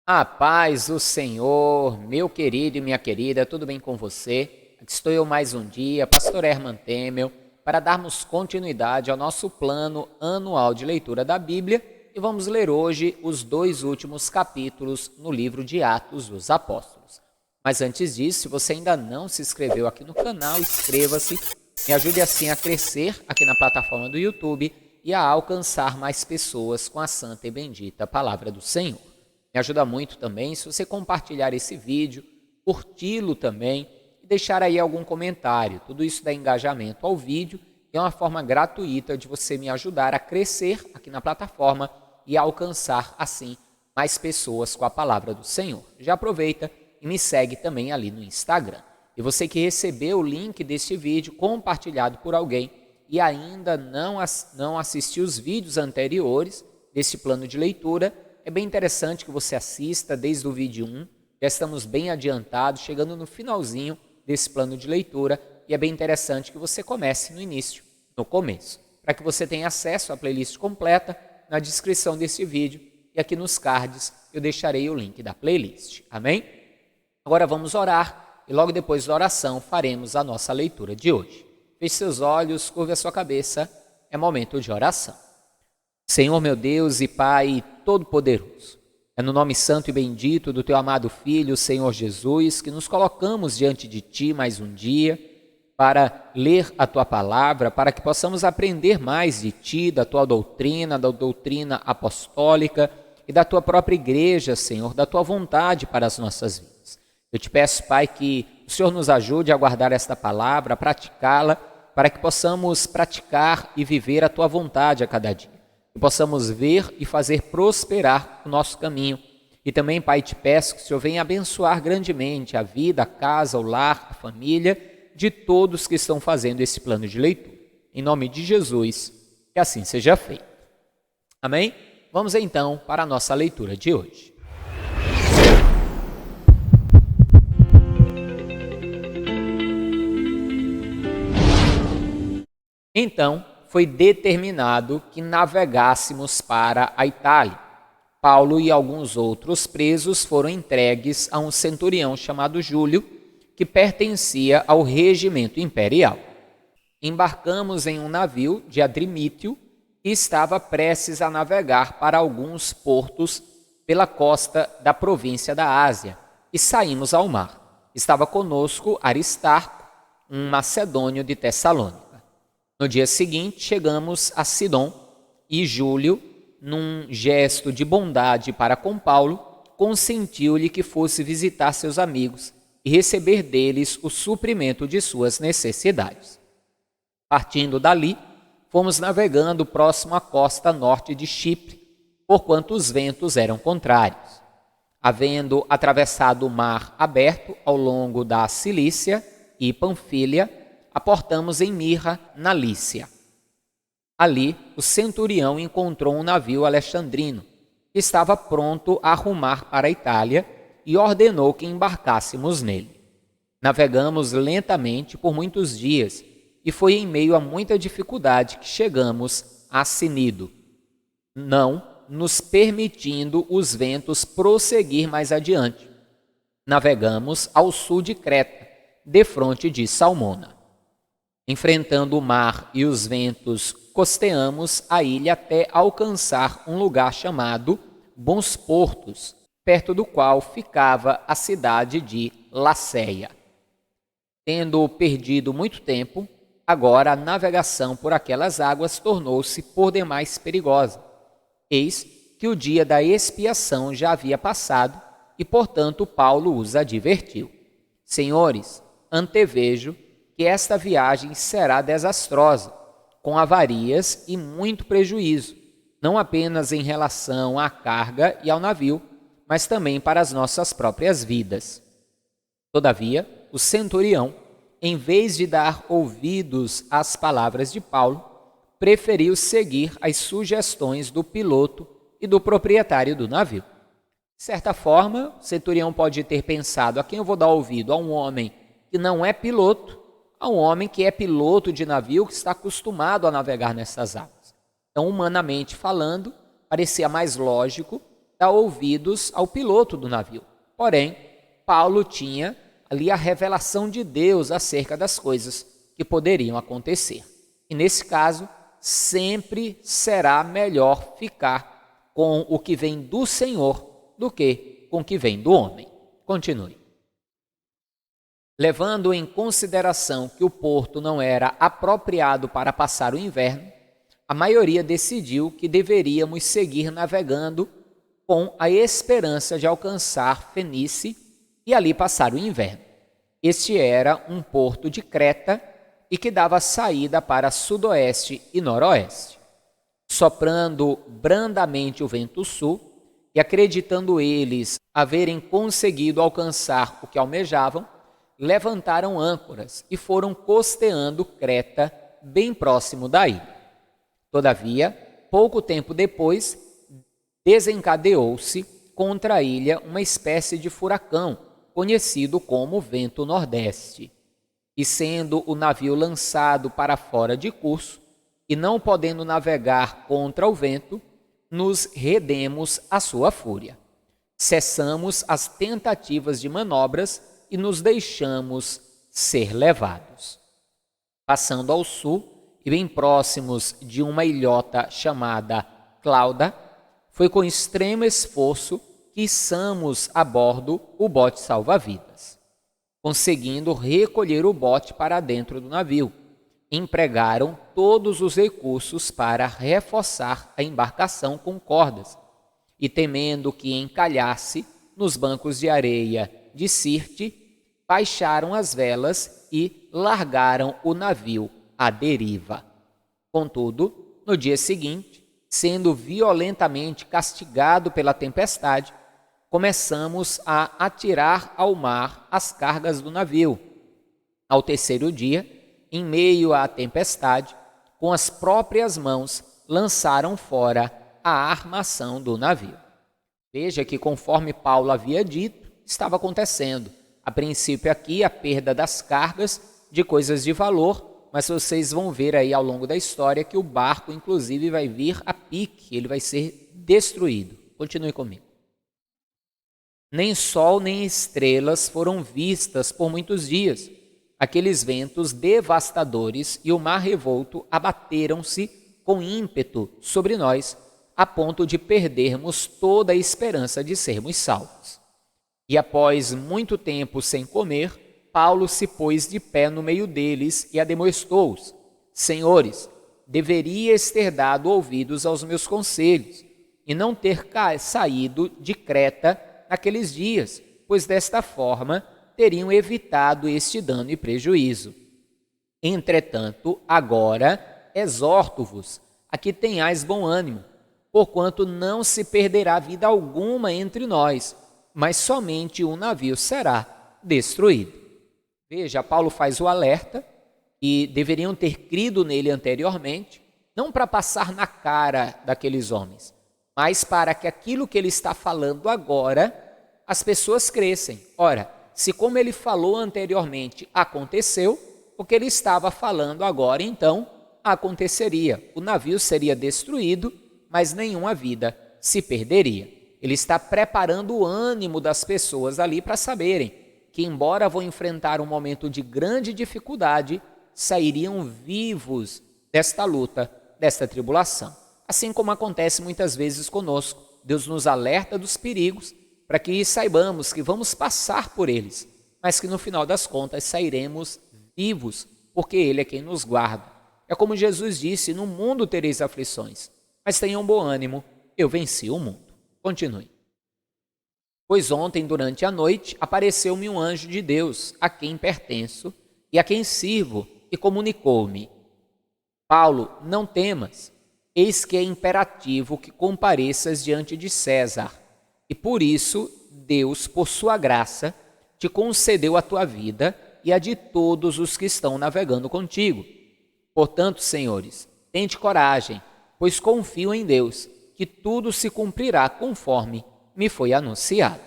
A paz do Senhor, meu querido e minha querida, tudo bem com você? Aqui estou eu mais um dia, Pastor Herman Temel, para darmos continuidade ao nosso plano anual de leitura da Bíblia e vamos ler hoje os 2 últimos capítulos no livro de Atos dos Apóstolos. Mas antes disso, se você ainda não se inscreveu aqui no canal, inscreva-se, me ajude assim a crescer aqui na plataforma do YouTube e a alcançar mais pessoas com a santa e bendita palavra do Senhor. Me ajuda muito também se você compartilhar esse vídeo, curti-lo também e deixar aí algum comentário. Tudo isso dá engajamento ao vídeo e é uma forma gratuita de você me ajudar a crescer aqui na plataforma e alcançar, assim, mais pessoas com a palavra do Senhor. Já aproveita e me segue também ali no Instagram. E você que recebeu o link deste vídeo compartilhado por alguém e ainda não assistiu os vídeos anteriores desse plano de leitura, é bem interessante que você assista desde o vídeo 1, já estamos bem adiantados, chegando no finalzinho desse plano de leitura, e é bem interessante que você comece no início, no começo, para que você tenha acesso à playlist completa na descrição desse vídeo, e aqui nos cards eu deixarei o link da playlist, amém? Agora vamos orar, e logo depois da oração faremos a nossa leitura de hoje. Feche seus olhos, curve a sua cabeça, é momento de oração. Senhor meu Deus e Pai Todo-Poderoso, é no nome santo e bendito do Teu amado Filho, Senhor Jesus, que nos colocamos diante de Ti mais um dia para ler a Tua palavra, para que possamos aprender mais de Ti, da Tua doutrina, da doutrina apostólica e da Tua própria igreja, Senhor, da Tua vontade para as nossas vidas. Eu te peço, Pai, que o Senhor nos ajude a guardar esta palavra, a praticá-la, para que possamos praticar e viver a Tua vontade a cada dia. Que possamos ver e fazer prosperar o nosso caminho. E também, Pai, te peço que o Senhor venha abençoar grandemente a vida, a casa, o lar, a família de todos que estão fazendo esse plano de leitura. Em nome de Jesus, que assim seja feito. Amém? Vamos então para a nossa leitura de hoje. Então, foi determinado que navegássemos para a Itália. Paulo e alguns outros presos foram entregues a um centurião chamado Júlio, que pertencia ao regimento imperial. Embarcamos em um navio de Adrimítio e estava prestes a navegar para alguns portos pela costa da província da Ásia, e saímos ao mar. Estava conosco Aristarco, um macedônio de Tessalônica. No dia seguinte, chegamos a Sidom e Júlio, num gesto de bondade para com Paulo, consentiu-lhe que fosse visitar seus amigos e receber deles o suprimento de suas necessidades. Partindo dali, fomos navegando próximo à costa norte de Chipre, porquanto os ventos eram contrários. Havendo atravessado o mar aberto ao longo da Cilícia e Panfilha, aportamos em Mirra, na Lícia. Ali, o centurião encontrou um navio alexandrino, que estava pronto a rumar para a Itália, e ordenou que embarcássemos nele. Navegamos lentamente por muitos dias, e foi em meio a muita dificuldade que chegamos a Cnido, não nos permitindo os ventos prosseguir mais adiante. Navegamos ao sul de Creta, defronte de Salmona. Enfrentando o mar e os ventos, costeamos a ilha até alcançar um lugar chamado Bons Portos, perto do qual ficava a cidade de Lacéia. Tendo perdido muito tempo, agora a navegação por aquelas águas tornou-se por demais perigosa. Eis que o dia da expiação já havia passado e, portanto, Paulo os advertiu. Senhores, antevejo que esta viagem será desastrosa, com avarias e muito prejuízo, não apenas em relação à carga e ao navio, mas também para as nossas próprias vidas. Todavia, o centurião, em vez de dar ouvidos às palavras de Paulo, preferiu seguir as sugestões do piloto e do proprietário do navio. De certa forma, o centurião pode ter pensado: a quem eu vou dar ouvido? A um homem que não é piloto, a um homem que é piloto de navio, que está acostumado a navegar nessas águas. Então, humanamente falando, parecia mais lógico dar ouvidos ao piloto do navio. Porém, Paulo tinha ali a revelação de Deus acerca das coisas que poderiam acontecer. E nesse caso, sempre será melhor ficar com o que vem do Senhor do que com o que vem do homem. Continue. Levando em consideração que o porto não era apropriado para passar o inverno, a maioria decidiu que deveríamos seguir navegando com a esperança de alcançar Fenice e ali passar o inverno. Este era um porto de Creta e que dava saída para sudoeste e noroeste. Soprando brandamente o vento sul e acreditando eles haverem conseguido alcançar o que almejavam, levantaram âncoras e foram costeando Creta bem próximo da ilha. Todavia, pouco tempo depois, desencadeou-se contra a ilha uma espécie de furacão, conhecido como vento nordeste. E sendo o navio lançado para fora de curso, e não podendo navegar contra o vento, nos rendemos à sua fúria. Cessamos as tentativas de manobras e nos deixamos ser levados. Passando ao sul, e bem próximos de uma ilhota chamada Clauda, foi com extremo esforço que içamos a bordo o bote salva-vidas. Conseguindo recolher o bote para dentro do navio, empregaram todos os recursos para reforçar a embarcação com cordas, e temendo que encalhasse nos bancos de areia de Sirte, baixaram as velas e largaram o navio à deriva. Contudo, no dia seguinte, sendo violentamente castigado pela tempestade, começamos a atirar ao mar as cargas do navio. Ao terceiro dia, em meio à tempestade, com as próprias mãos lançaram fora a armação do navio. Veja que, conforme Paulo havia dito, estava acontecendo. A princípio aqui a perda das cargas de coisas de valor, mas vocês vão ver aí ao longo da história que o barco, inclusive, vai vir a pique, ele vai ser destruído. Continue comigo. Nem sol nem estrelas foram vistas por muitos dias. Aqueles ventos devastadores e o mar revolto abateram-se com ímpeto sobre nós, a ponto de perdermos toda a esperança de sermos salvos. E após muito tempo sem comer, Paulo se pôs de pé no meio deles e admoestou-os: Senhores, deverias ter dado ouvidos aos meus conselhos e não ter saído de Creta naqueles dias, pois desta forma teriam evitado este dano e prejuízo. Entretanto, agora exorto-vos a que tenhais bom ânimo, porquanto não se perderá vida alguma entre nós, mas somente um navio será destruído. Veja, Paulo faz o alerta e deveriam ter crido nele anteriormente, não para passar na cara daqueles homens, mas para que aquilo que ele está falando agora, as pessoas crescem. Ora, se como ele falou anteriormente aconteceu, o que ele estava falando agora então aconteceria. O navio seria destruído, mas nenhuma vida se perderia. Ele está preparando o ânimo das pessoas ali para saberem que, embora vão enfrentar um momento de grande dificuldade, sairiam vivos desta luta, desta tribulação. Assim como acontece muitas vezes conosco. Deus nos alerta dos perigos para que saibamos que vamos passar por eles, mas que no final das contas sairemos vivos, porque Ele é quem nos guarda. É como Jesus disse: no mundo tereis aflições, mas tenham bom ânimo, eu venci o mundo. Continue. Pois ontem, durante a noite, apareceu-me um anjo de Deus, a quem pertenço e a quem sirvo, e comunicou-me: Paulo, não temas, eis que é imperativo que compareças diante de César, e por isso Deus, por sua graça, te concedeu a tua vida e a de todos os que estão navegando contigo. Portanto, senhores, tende coragem, pois confio em Deus, que tudo se cumprirá conforme me foi anunciado.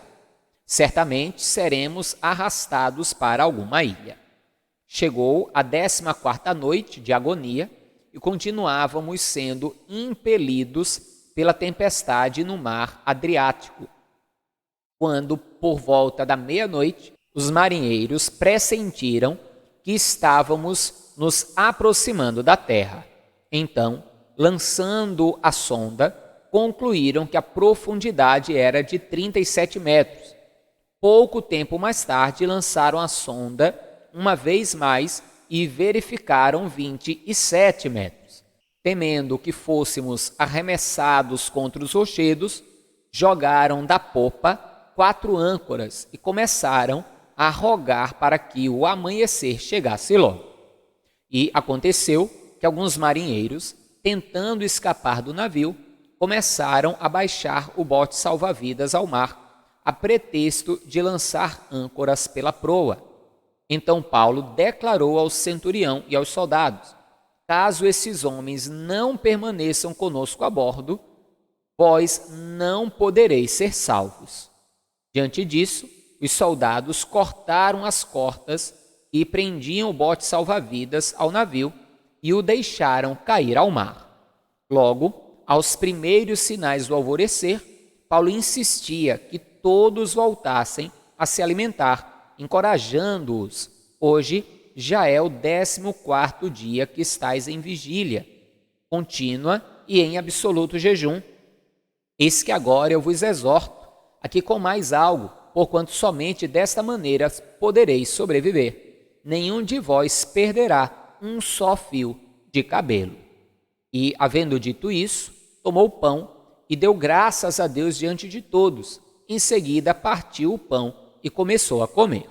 Certamente seremos arrastados para alguma ilha. Chegou a 14ª noite de agonia e continuávamos sendo impelidos pela tempestade no mar Adriático, quando, por volta da meia-noite, os marinheiros pressentiram que estávamos nos aproximando da terra. Então, lançando a sonda, concluíram que a profundidade era de 37 metros. Pouco tempo mais tarde, lançaram a sonda uma vez mais e verificaram 27 metros. Temendo que fôssemos arremessados contra os rochedos, jogaram da popa 4 âncoras e começaram a rogar para que o amanhecer chegasse logo. E aconteceu que alguns marinheiros, tentando escapar do navio, começaram a baixar o bote salva-vidas ao mar, a pretexto de lançar âncoras pela proa. Então Paulo declarou ao centurião e aos soldados: caso esses homens não permaneçam conosco a bordo, vós não podereis ser salvos. Diante disso, os soldados cortaram as cordas e prendiam o bote salva-vidas ao navio e o deixaram cair ao mar. Logo, aos primeiros sinais do alvorecer, Paulo insistia que todos voltassem a se alimentar, encorajando-os. Hoje já é o 14º dia que estáis em vigília contínua e em absoluto jejum. Eis que agora eu vos exorto a que comais algo, porquanto somente desta maneira podereis sobreviver. Nenhum de vós perderá um só fio de cabelo. E, havendo dito isso, tomou o pão e deu graças a Deus diante de todos. Em seguida, partiu o pão e começou a comer.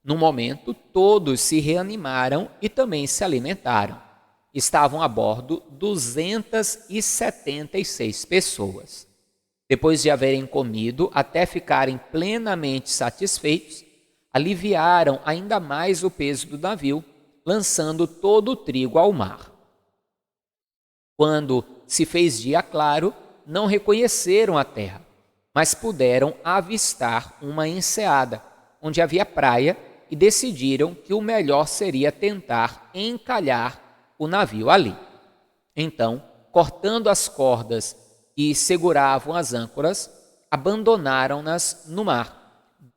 No momento, todos se reanimaram e também se alimentaram. Estavam a bordo 276 pessoas. Depois de haverem comido até ficarem plenamente satisfeitos, aliviaram ainda mais o peso do navio, lançando todo o trigo ao mar. Quando se fez dia claro, não reconheceram a terra, mas puderam avistar uma enseada, onde havia praia, e decidiram que o melhor seria tentar encalhar o navio ali. Então, cortando as cordas e seguravam as âncoras, abandonaram-nas no mar,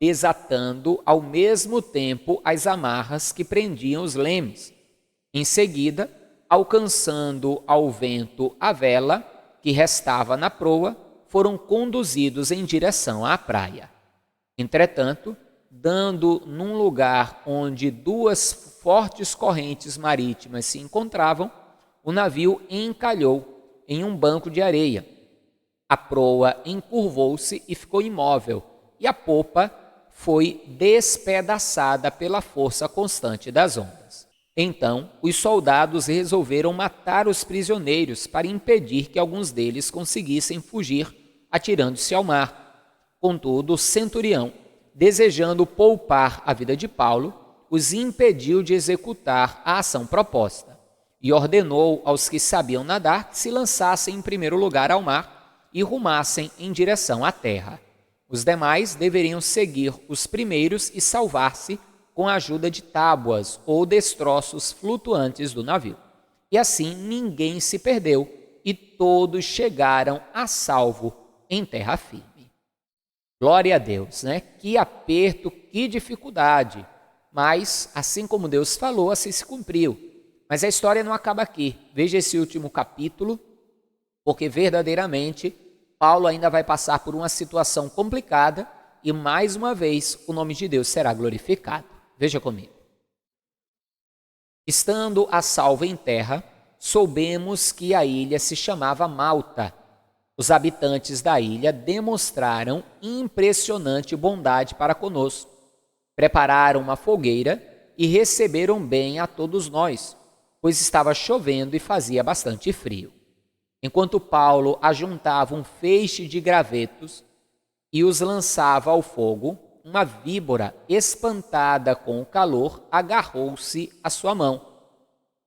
desatando ao mesmo tempo as amarras que prendiam os lemes. Em seguida, alcançando ao vento a vela que restava na proa, foram conduzidos em direção à praia. Entretanto, dando num lugar onde 2 fortes correntes marítimas se encontravam, o navio encalhou em um banco de areia. A proa encurvou-se e ficou imóvel, e a popa foi despedaçada pela força constante das ondas. Então, os soldados resolveram matar os prisioneiros para impedir que alguns deles conseguissem fugir, atirando-se ao mar. Contudo, o centurião, desejando poupar a vida de Paulo, os impediu de executar a ação proposta e ordenou aos que sabiam nadar que se lançassem em primeiro lugar ao mar e rumassem em direção à terra. Os demais deveriam seguir os primeiros e salvar-se com a ajuda de tábuas ou destroços flutuantes do navio. E assim ninguém se perdeu e todos chegaram a salvo em terra firme. Glória a Deus, né? Que aperto, que dificuldade. Mas, assim como Deus falou, assim se cumpriu. Mas a história não acaba aqui. Veja esse último capítulo, porque verdadeiramente Paulo ainda vai passar por uma situação complicada e, mais uma vez, o nome de Deus será glorificado. Veja comigo. Estando a salvo em terra, soubemos que a ilha se chamava Malta. Os habitantes da ilha demonstraram impressionante bondade para conosco. Prepararam uma fogueira e receberam bem a todos nós, pois estava chovendo e fazia bastante frio. Enquanto Paulo ajuntava um feixe de gravetos e os lançava ao fogo, uma víbora, espantada com o calor, agarrou-se à sua mão.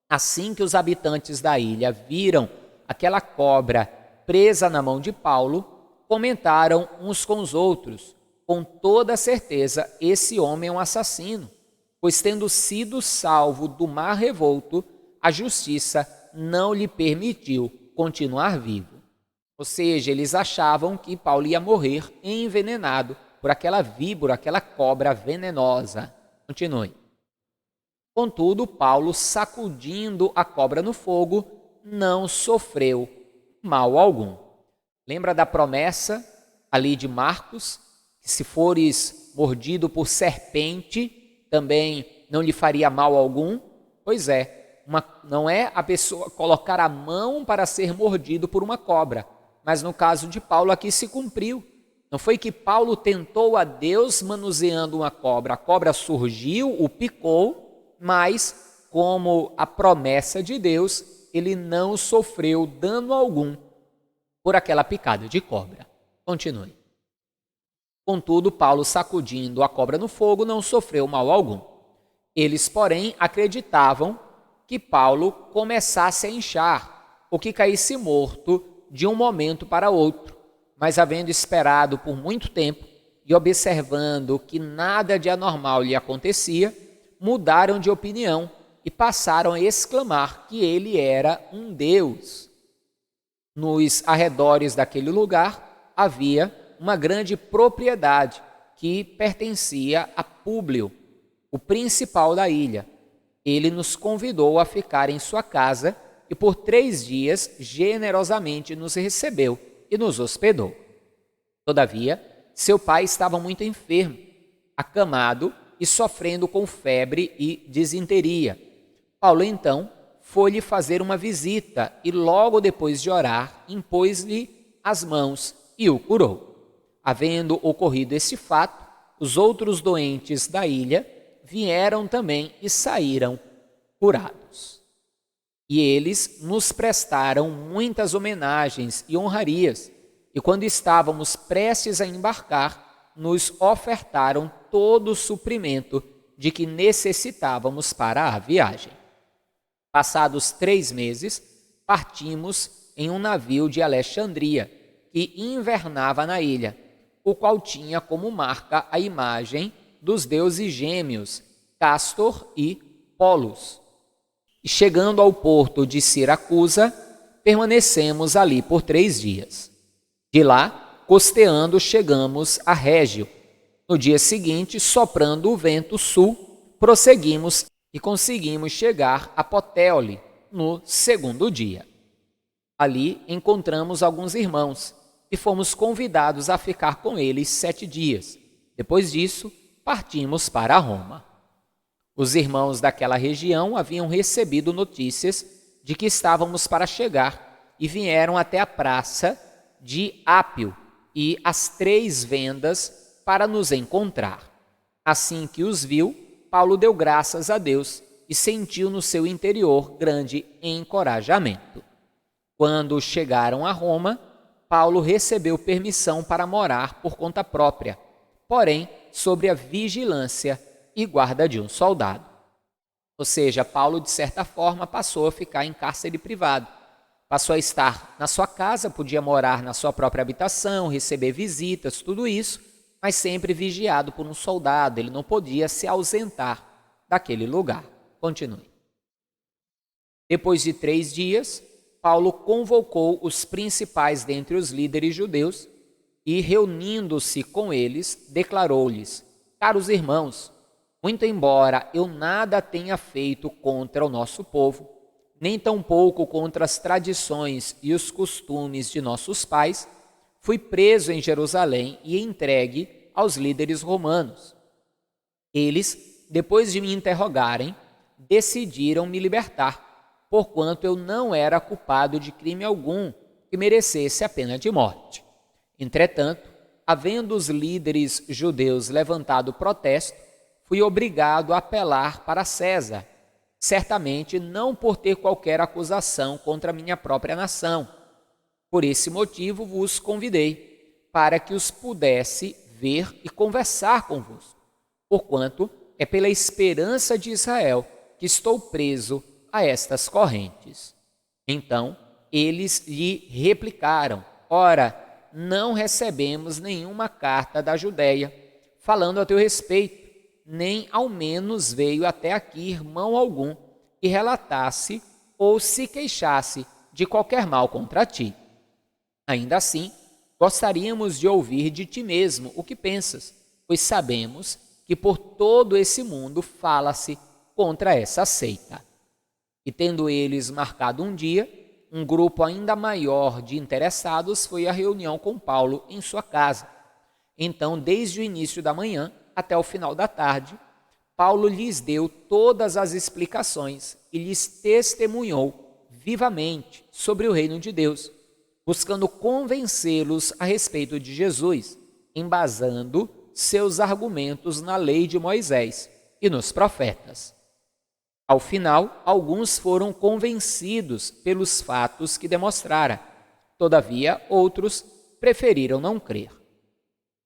Assim que os habitantes da ilha viram aquela cobra presa na mão de Paulo, comentaram uns com os outros: com toda certeza esse homem é um assassino, pois tendo sido salvo do mar revolto, a justiça não lhe permitiu continuar vivo. Ou seja, eles achavam que Paulo ia morrer envenenado por aquela víbora, aquela cobra venenosa. Continue. Contudo, Paulo, sacudindo a cobra no fogo, não sofreu mal algum. Lembra da promessa ali de Marcos, que se fores mordido por serpente, também não lhe faria mal algum? Pois é, não é a pessoa colocar a mão para ser mordido por uma cobra, mas no caso de Paulo aqui se cumpriu. Não foi que Paulo tentou a Deus manuseando uma cobra, a cobra surgiu, o picou, mas como a promessa de Deus, ele não sofreu dano algum por aquela picada de cobra. Continue. Contudo, Paulo, sacudindo a cobra no fogo, não sofreu mal algum. Eles, porém, acreditavam que Paulo começasse a inchar, ou que caísse morto de um momento para outro. Mas, havendo esperado por muito tempo e observando que nada de anormal lhe acontecia, mudaram de opinião e passaram a exclamar que ele era um deus. Nos arredores daquele lugar havia uma grande propriedade que pertencia a Públio, o principal da ilha. Ele nos convidou a ficar em sua casa e por 3 dias generosamente nos recebeu e nos hospedou. Todavia, seu pai estava muito enfermo, acamado e sofrendo com febre e disenteria. Paulo, então, foi-lhe fazer uma visita e logo depois de orar, impôs-lhe as mãos e o curou. Havendo ocorrido esse fato, os outros doentes da ilha vieram também e saíram curados. E eles nos prestaram muitas homenagens e honrarias, e quando estávamos prestes a embarcar, nos ofertaram todo o suprimento de que necessitávamos para a viagem. Passados 3 meses, partimos em um navio de Alexandria, que invernava na ilha, o qual tinha como marca a imagem dos deuses gêmeos, Castor e Pollux. E chegando ao porto de Siracusa, permanecemos ali por 3 dias. De lá, costeando, chegamos a Régio. No dia seguinte, soprando o vento sul, prosseguimos e conseguimos chegar a Puteoli no 2º dia. Ali encontramos alguns irmãos e fomos convidados a ficar com eles 7 dias. Depois disso, partimos para Roma. Os irmãos daquela região haviam recebido notícias de que estávamos para chegar e vieram até a praça de Ápio e as 3 vendas para nos encontrar. Assim que os viu, Paulo deu graças a Deus e sentiu no seu interior grande encorajamento. Quando chegaram a Roma, Paulo recebeu permissão para morar por conta própria, porém sobre a vigilância e guarda de um soldado. Ou seja, Paulo, de certa forma, passou a ficar em cárcere privado. Passou a estar na sua casa, podia morar na sua própria habitação, receber visitas, tudo isso, mas sempre vigiado por um soldado. Ele não podia se ausentar daquele lugar. Continue. Depois de 3 dias, Paulo convocou os principais dentre os líderes judeus e, reunindo-se com eles, declarou-lhes: caros irmãos, muito embora eu nada tenha feito contra o nosso povo, nem tampouco contra as tradições e os costumes de nossos pais, fui preso em Jerusalém e entregue aos líderes romanos. Eles, depois de me interrogarem, decidiram me libertar, porquanto eu não era culpado de crime algum que merecesse a pena de morte. Entretanto, havendo os líderes judeus levantado protesto, fui obrigado a apelar para César, certamente não por ter qualquer acusação contra a minha própria nação. Por esse motivo vos convidei, para que os pudesse ver e conversar convosco, porquanto é pela esperança de Israel que estou preso a estas correntes. Então eles lhe replicaram: ora, não recebemos nenhuma carta da Judéia falando a teu respeito, nem ao menos veio até aqui irmão algum que relatasse ou se queixasse de qualquer mal contra ti. Ainda assim, gostaríamos de ouvir de ti mesmo o que pensas, pois sabemos que por todo esse mundo fala-se contra essa seita. E tendo eles marcado um dia, um grupo ainda maior de interessados foi à reunião com Paulo em sua casa. Então, desde o início da manhã até o final da tarde, Paulo lhes deu todas as explicações e lhes testemunhou vivamente sobre o reino de Deus, buscando convencê-los a respeito de Jesus, embasando seus argumentos na lei de Moisés e nos profetas. Ao final, alguns foram convencidos pelos fatos que demonstrara. Todavia, outros preferiram não crer.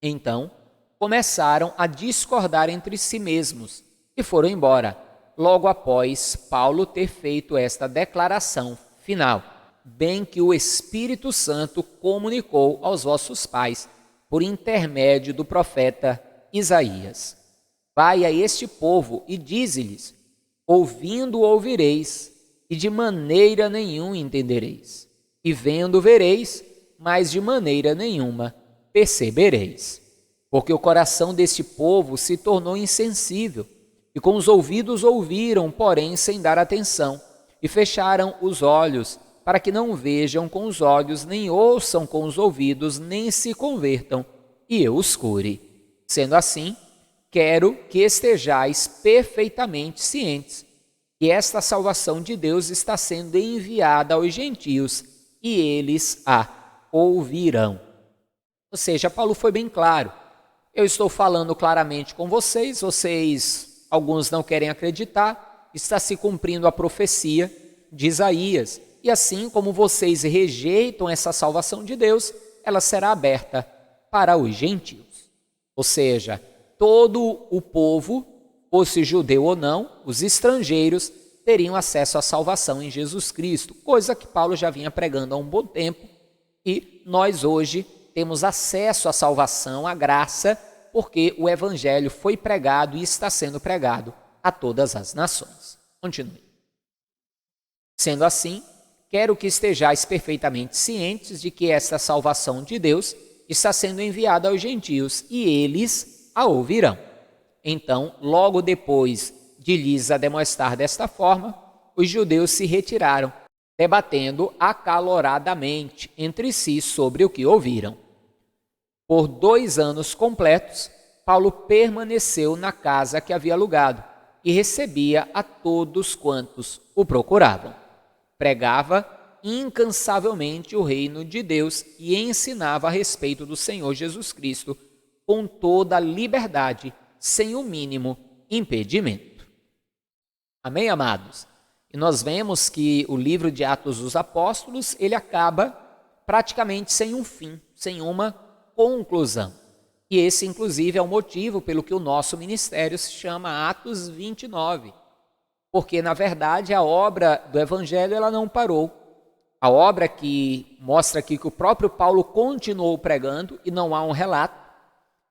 Então, começaram a discordar entre si mesmos e foram embora, logo após Paulo ter feito esta declaração final: bem que o Espírito Santo comunicou aos vossos pais, por intermédio do profeta Isaías. Vai a este povo e dize-lhes: ouvindo ouvireis, e de maneira nenhuma entendereis, e vendo vereis, mas de maneira nenhuma percebereis. Porque o coração deste povo se tornou insensível, e com os ouvidos ouviram, porém sem dar atenção, e fecharam os olhos, para que não vejam com os olhos, nem ouçam com os ouvidos, nem se convertam, e eu os cure. Sendo assim, quero que estejais perfeitamente cientes que esta salvação de Deus está sendo enviada aos gentios, e eles a ouvirão. Ou seja, Paulo foi bem claro. Eu estou falando claramente com vocês, alguns não querem acreditar, está se cumprindo a profecia de Isaías. E assim como vocês rejeitam essa salvação de Deus, ela será aberta para os gentios. Ou seja, todo o povo, fosse judeu ou não, os estrangeiros, teriam acesso à salvação em Jesus Cristo, coisa que Paulo já vinha pregando há um bom tempo, e nós hoje temos acesso à salvação, à graça, porque o Evangelho foi pregado e está sendo pregado a todas as nações. Continue. Sendo assim, quero que estejais perfeitamente cientes de que esta salvação de Deus está sendo enviada aos gentios, e eles a ouvirão. Então, logo depois de lhes a demonstrar desta forma, os judeus se retiraram, debatendo acaloradamente entre si sobre o que ouviram. Por 2 anos completos, Paulo permaneceu na casa que havia alugado e recebia a todos quantos o procuravam. Pregava incansavelmente o reino de Deus e ensinava a respeito do Senhor Jesus Cristo com toda a liberdade, sem o mínimo impedimento. Amém, amados? E nós vemos que o livro de Atos dos Apóstolos, ele acaba praticamente sem um fim, sem uma conclusão. E esse, inclusive, é o motivo pelo que o nosso ministério se chama Atos 29. Porque, na verdade, a obra do Evangelho ela não parou. A obra que mostra aqui que o próprio Paulo continuou pregando, e não há um relato,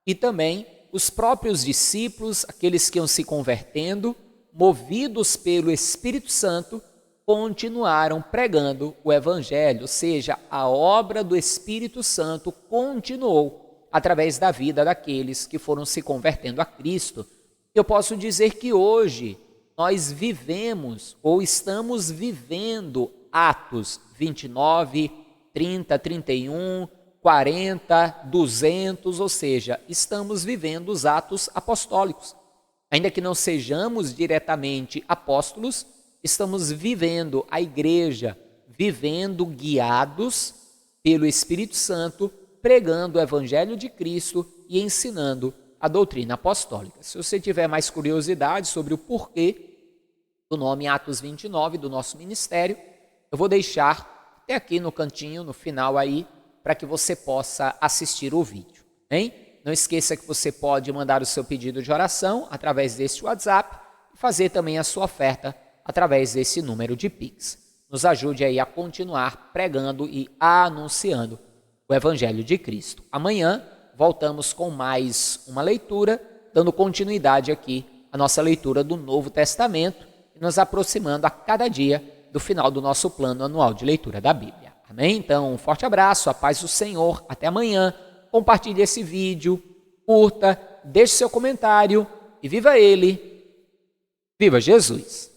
e também os próprios discípulos, aqueles que iam se convertendo, movidos pelo Espírito Santo, continuaram pregando o Evangelho, ou seja, a obra do Espírito Santo continuou através da vida daqueles que foram se convertendo a Cristo. Eu posso dizer que hoje nós vivemos ou estamos vivendo Atos 29, 30, 31, 40, 200, ou seja, estamos vivendo os atos apostólicos. Ainda que não sejamos diretamente apóstolos, estamos vivendo a igreja, vivendo guiados pelo Espírito Santo, pregando o Evangelho de Cristo e ensinando a doutrina apostólica. Se você tiver mais curiosidade sobre o porquê do nome Atos 29 do nosso ministério, eu vou deixar até aqui no cantinho, no final aí, para que você possa assistir o vídeo, hein? Não esqueça que você pode mandar o seu pedido de oração através deste WhatsApp e fazer também a sua oferta através desse número de Pix. Nos ajude aí a continuar pregando e anunciando o Evangelho de Cristo. Amanhã voltamos com mais uma leitura, dando continuidade aqui à nossa leitura do Novo Testamento e nos aproximando a cada dia do final do nosso plano anual de leitura da Bíblia. Amém? Então, um forte abraço, a paz do Senhor, até amanhã. Compartilhe esse vídeo, curta, deixe seu comentário e viva ele. Viva Jesus!